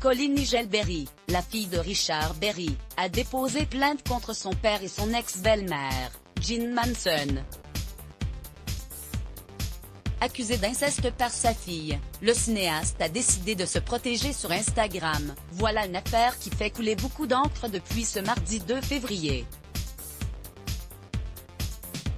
Colleen Nigel Berry, la fille de Richard Berry, a déposé plainte contre son père et son ex-belle-mère, Jean Manson. Accusé d'inceste par sa fille, le cinéaste a décidé de se protéger sur Instagram. Voilà une affaire qui fait couler beaucoup d'encre depuis ce mardi 2 février.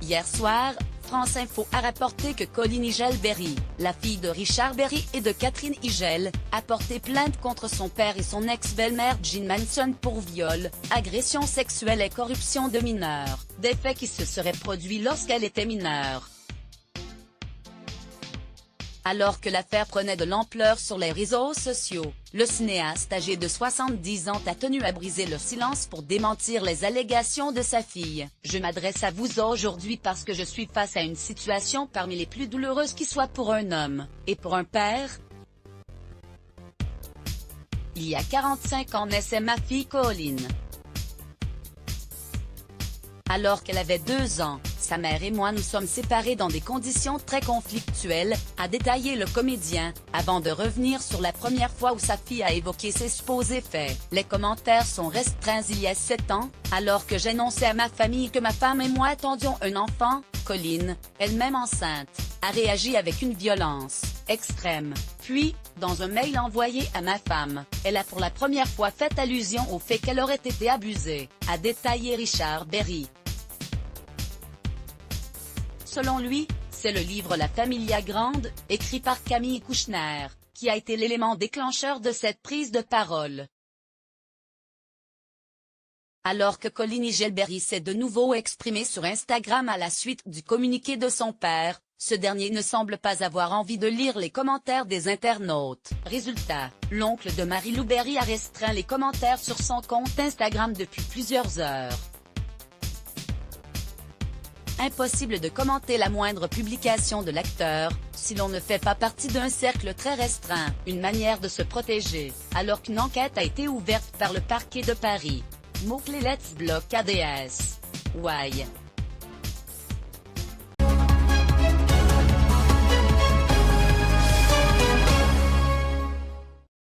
Hier soir, France Info a rapporté que Colleen Nigel Berry, la fille de Richard Berry et de Catherine Nigel, a porté plainte contre son père et son ex-belle-mère Jean Manson pour viol, agression sexuelle et corruption de mineurs, des faits qui se seraient produits lorsqu'elle était mineure. Alors que l'affaire prenait de l'ampleur sur les réseaux sociaux, le cinéaste âgé de 70 ans a tenu à briser le silence pour démentir les allégations de sa fille. « Je m'adresse à vous aujourd'hui parce que je suis face à une situation parmi les plus douloureuses qui soit pour un homme, et pour un père. Il y a 45 ans naissait ma fille Colleen. Alors qu'elle avait 2 ans, sa mère et moi nous sommes séparés dans des conditions très conflictuelles, a détaillé le comédien, avant de revenir sur la première fois où sa fille a évoqué ces supposés faits. Les commentaires sont restreints. Il y a 7 ans, alors que j'annonçais à ma famille que ma femme et moi attendions un enfant, Colleen, elle-même enceinte, a réagi avec une violence extrême. Puis, dans un mail envoyé à ma femme, elle a pour la première fois fait allusion au fait qu'elle aurait été abusée, a détaillé Richard Berry. Selon lui, c'est le livre La Familia Grande, écrit par Camille Kouchner, qui a été l'élément déclencheur de cette prise de parole. Alors que Colleen Nigel Berry s'est de nouveau exprimée sur Instagram à la suite du communiqué de son père, ce dernier ne semble pas avoir envie de lire les commentaires des internautes. Résultat, l'oncle de Marie-Lou Berry a restreint les commentaires sur son compte Instagram depuis plusieurs heures. Impossible de commenter la moindre publication de l'acteur, si l'on ne fait pas partie d'un cercle très restreint, une manière de se protéger, alors qu'une enquête a été ouverte par le parquet de Paris. Mot-clé Let's Block ADS. Why?